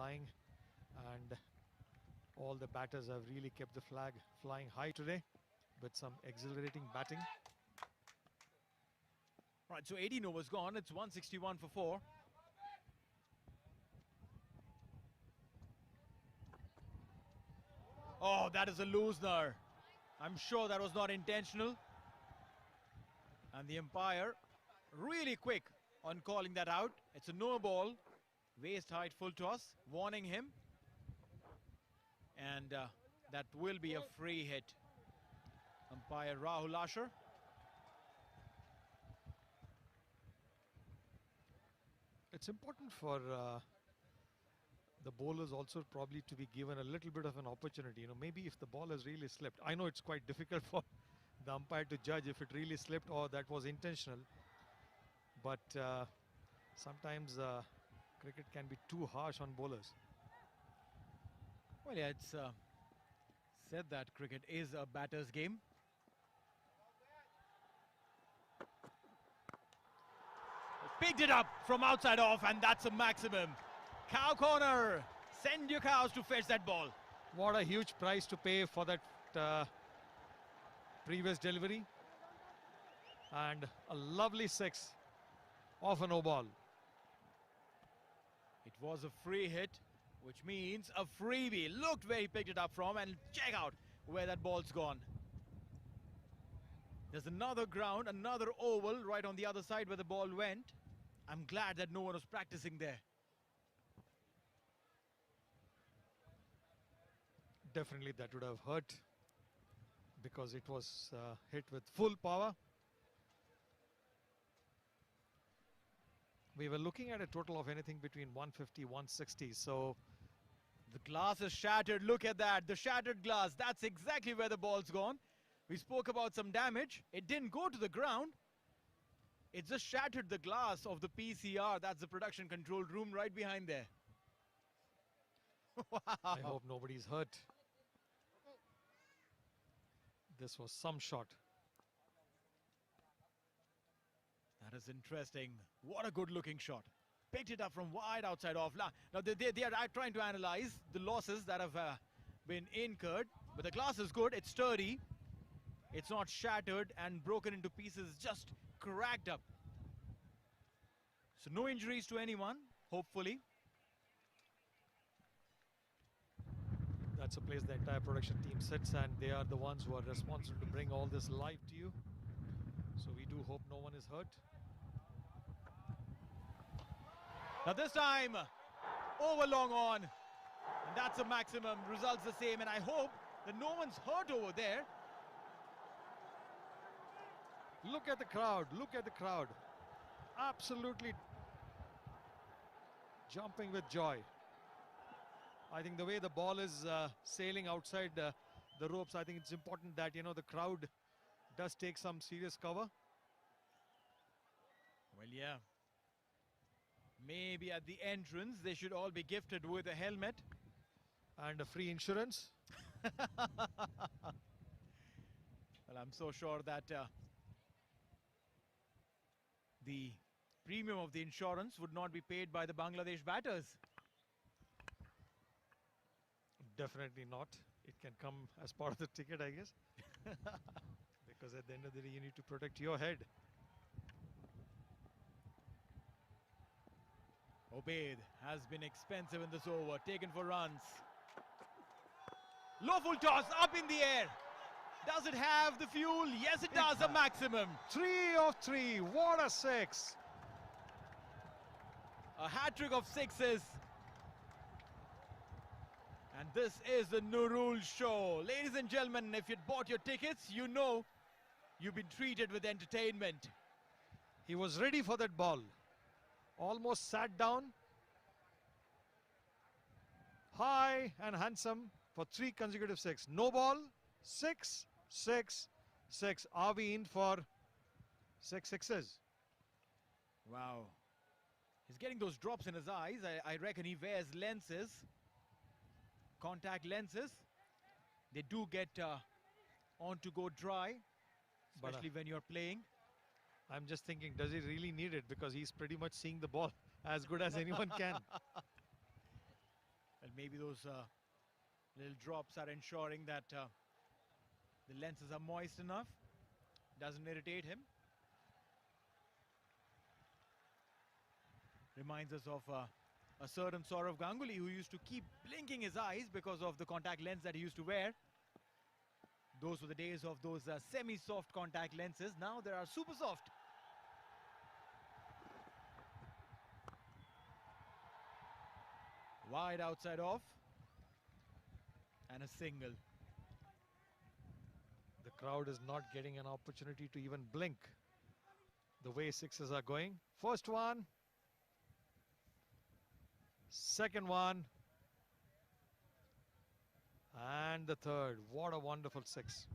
flying, and all the batters have really kept the flag flying high today with some exhilarating batting. Right, so 18 overs gone. It's 161 for 4. Oh, that is a loosener. I'm sure that was not intentional. And the umpire really quick on calling that out. It's a no ball, waist height full toss, warning him. And that will be a free hit. Umpire Rahul Asher. It's important for the bowlers also probably to be given a little bit of an opportunity. You know, maybe if the ball has really slipped. I know it's quite difficult for the umpire to judge if it really slipped or that was intentional. But sometimes cricket can be too harsh on bowlers. Well, yeah, it's said that cricket is a batter's game. Picked it up from outside off, and that's a maximum. Cow corner. Send your cows to fetch that ball. What a huge price to pay for that previous delivery. And a lovely 6 off a no ball. It was a free hit, which means a freebie. Looked where he picked it up from, and check out where that ball's gone. There's another ground, another oval right on the other side where the ball went. I'm glad that no one was practicing there. Definitely that would have hurt because it was hit with full power. We were looking at a total of anything between 150, 160. So the glass is shattered. Look at that. The shattered glass. That's exactly where the ball's gone. We spoke about some damage. It didn't go to the ground. It just shattered the glass of the PCR. That's the production control room right behind there. Wow. I hope nobody's hurt. This was some shot. That is interesting. What a good looking shot. Picked it up from wide outside off. Now they are trying to analyze the losses that have been incurred. But the glass is good. It's sturdy. It's not shattered and broken into pieces. Just cracked up. So no injuries to anyone, hopefully. That's a place the entire production team sits, and they are the ones who are responsible to bring all this live to you. So we do hope no one is hurt. Now this time, over long on. And that's a maximum. Results the same. And I hope that no one's hurt over there. Look at the crowd. Look at the crowd. Absolutely jumping with joy. I think the way the ball is sailing outside the ropes, I think it's important that, you know, the crowd does take some serious cover. Well, yeah. Maybe at the entrance, they should all be gifted with a helmet. And a free insurance. Well, I'm so sure that the premium of the insurance would not be paid by the Bangladesh batters. Definitely not. It can come as part of the ticket, I guess. Because at the end of the day, you need to protect your head. Obaid has been expensive in this over, taken for runs. Low full toss, up in the air. Does it have the fuel? Yes, it does, a maximum. 3 of 3, what a 6. A hat-trick of 6s. And this is the Nurul show. Ladies and gentlemen, if you'd bought your tickets, you know you've been treated with entertainment. He was ready for that ball. Almost sat down. High and handsome for 3 consecutive 6. No ball, 6, 6, 6. Are we in for 6 sixes? Wow. He's getting those drops in his eyes. I reckon he wears lenses. Contact lenses. They do get on to go dry, especially when you're playing. I'm just thinking, does he really need it? Because he's pretty much seeing the ball as good as anyone can. Maybe those little drops are ensuring that the lenses are moist enough. Doesn't irritate him. Reminds us of a certain Saurav Ganguly who used to keep blinking his eyes because of the contact lens that he used to wear. Those were the days of those semi-soft contact lenses. Now there are super soft. Wide outside off. And a single. The crowd is not getting an opportunity to even blink the way sixes are going. First one. Second one. And the third. What a wonderful six.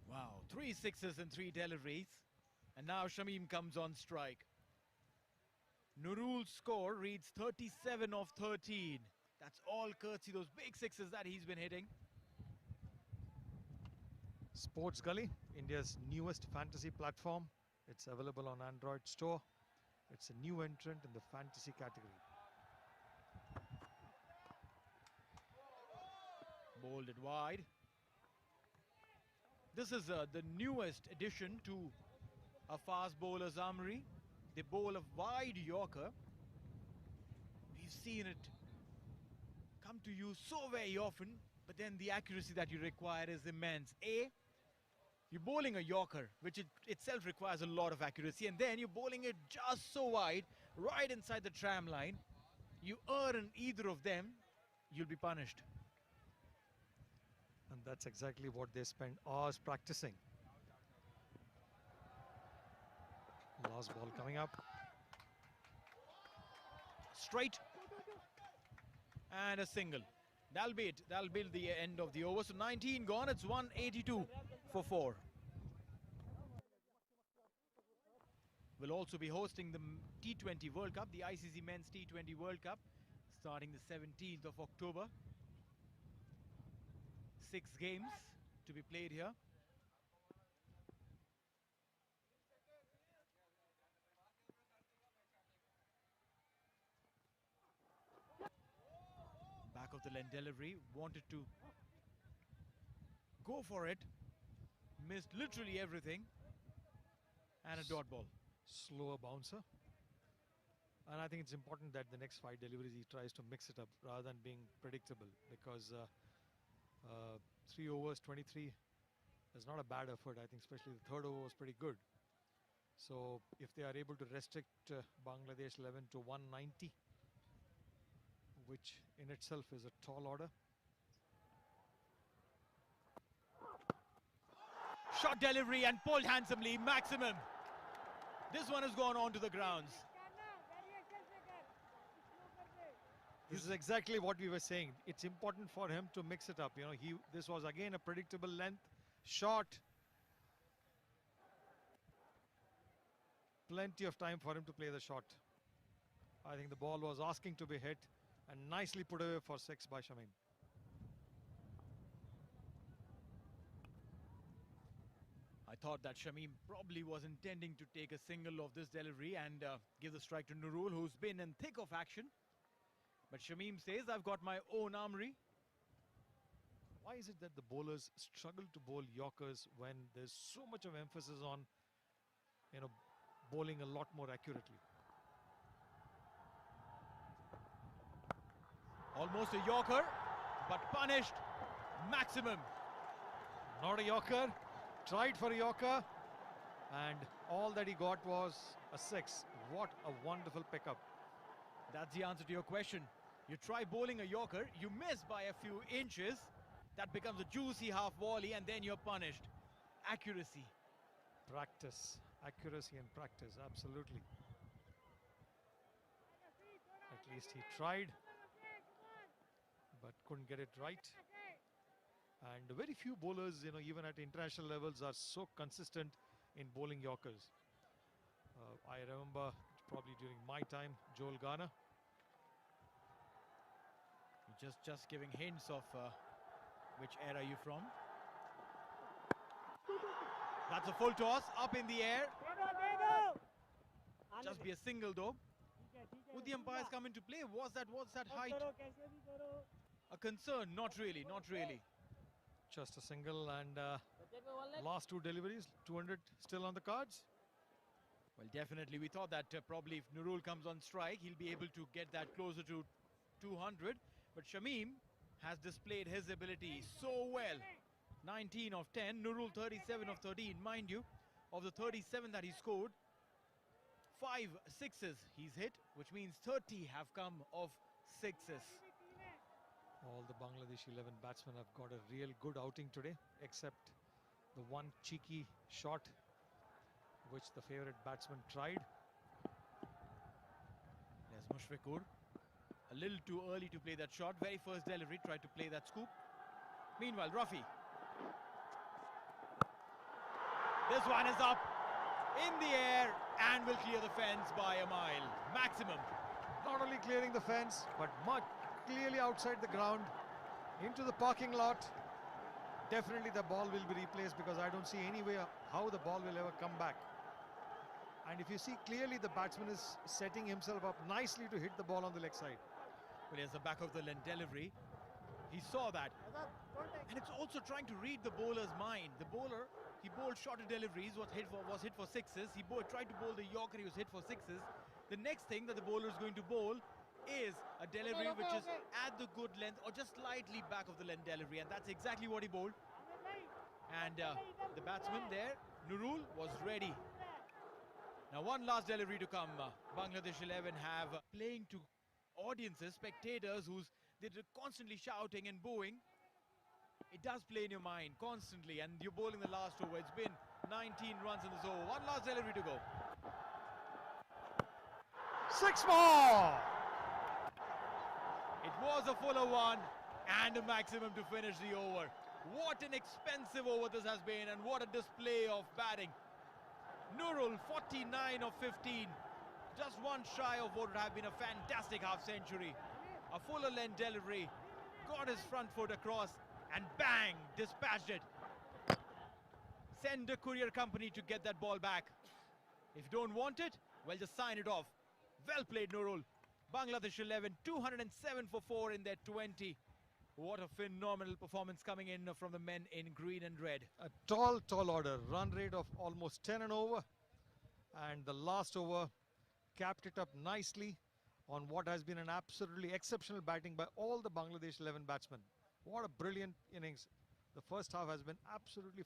Wow, 3 sixes and 3 deliveries. And now Shamim comes on strike. Nurul's score reads 37 of 13. That's all courtesy those big sixes that he's been hitting. Sports Gully, India's newest fantasy platform. It's available on Android store. It's a new entrant in the fantasy category. Bowled it wide. This is the newest addition to a fast bowler's armory. They bowl a wide Yorker. We've seen it come to you so very often, but then the accuracy that you require is immense. You're bowling a Yorker, which itself requires a lot of accuracy, and then you're bowling it just so wide, right inside the tram line. You err in either of them, you'll be punished. And that's exactly what they spend hours practicing. Last ball coming up. Straight. And a single. That'll be it. That'll be the end of the over. So 19 gone. It's 182 for 4. We'll also be hosting the T20 World Cup, the ICC Men's T20 World Cup, starting the 17th of October. 6 games to be played here. Back of the lane delivery, wanted to go for it, missed literally everything, and a dot ball. Slower bouncer. And I think it's important that the next 5 deliveries he tries to mix it up rather than being predictable, because 3 overs, 23 is not a bad effort. I think especially the third over was pretty good. So if they are able to restrict Bangladesh 11 to 190, which in itself is a tall order. Shot delivery and pulled handsomely, maximum. This one has gone on to the grounds. This is exactly what we were saying. It's important for him to mix it up. You know, this was again a predictable length shot. Plenty of time for him to play the shot. I think the ball was asking to be hit and nicely put away for 6 by Shamim. I thought that Shamim probably was intending to take a single of this delivery and give the strike to Nurul, who's been in thick of action. But Shamim says, I've got my own armory. Why is it that the bowlers struggle to bowl Yorkers when there's so much of emphasis on, you know, bowling a lot more accurately? Almost a Yorker, but punished. Maximum. Not a Yorker. Tried for a Yorker. And all that he got was a 6. What a wonderful pickup. That's the answer to your question. You try bowling a Yorker, you miss by a few inches. That becomes a juicy half volley and then you're punished. Accuracy. Practice. Accuracy and practice. Absolutely. At least he tried, but couldn't get it right. And very few bowlers, you know, even at international levels, are so consistent in bowling Yorkers. I remember probably during my time, Joel Garner. Just giving hints of which era you're from. That's a full toss, up in the air. Just be a single though. Would the umpires come into play? Was that height a concern? Not really, not really. Just a single, and last two deliveries, 200 still on the cards. Well, definitely, we thought that probably if Nurul comes on strike, he'll be able to get that closer to 200. But Shamim has displayed his ability so well. 19 of 10, Nurul 37 of 13. Mind you, of the 37 that he scored, 5 sixes he's hit, which means 30 have come of sixes. All the Bangladesh 11 batsmen have got a real good outing today, except the one cheeky shot which the favourite batsman tried. There's Mushfiqur. A little too early to play that shot. Very first delivery, tried to play that scoop. Meanwhile, Rafi. This one is up in the air and will clear the fence by a mile. Maximum. Not only clearing the fence, but much clearly outside the ground, into the parking lot. Definitely the ball will be replaced, because I don't see any way how the ball will ever come back. And if you see clearly, the batsman is setting himself up nicely to hit the ball on the leg side. Well, here's the back of the length delivery. He saw that. And it's also trying to read the bowler's mind. The bowler, he bowled shorter deliveries, was hit for sixes. He tried to bowl the Yorker, he was hit for sixes. The next thing that the bowler is going to bowl is a delivery which is at the good length or just slightly back of the length delivery, and that's exactly what he bowled. And the batsman there, Nurul, was ready. Now one last delivery to come. Bangladesh 11 have playing to audiences, spectators they're constantly shouting and booing. It does play in your mind constantly, and you're bowling the last over. It's been 19 runs in this over. One last delivery to go. 6 more! It was a fuller one and a maximum to finish the over. What an expensive over this has been, and what a display of batting. Nurul 49 of 15, just one shy of what would have been a fantastic half century. A fuller length delivery, got his front foot across and bang, dispatched it. Send a courier company to get that ball back. If you don't want it, well, just sign it off. Well played, Nurul. Bangladesh 11, 207 for 4 in their 20. What a phenomenal performance coming in from the men in green and red. A tall order. Run rate of almost 10 and over. And the last over capped it up nicely on what has been an absolutely exceptional batting by all the Bangladesh 11 batsmen. What a brilliant innings. The first half has been absolutely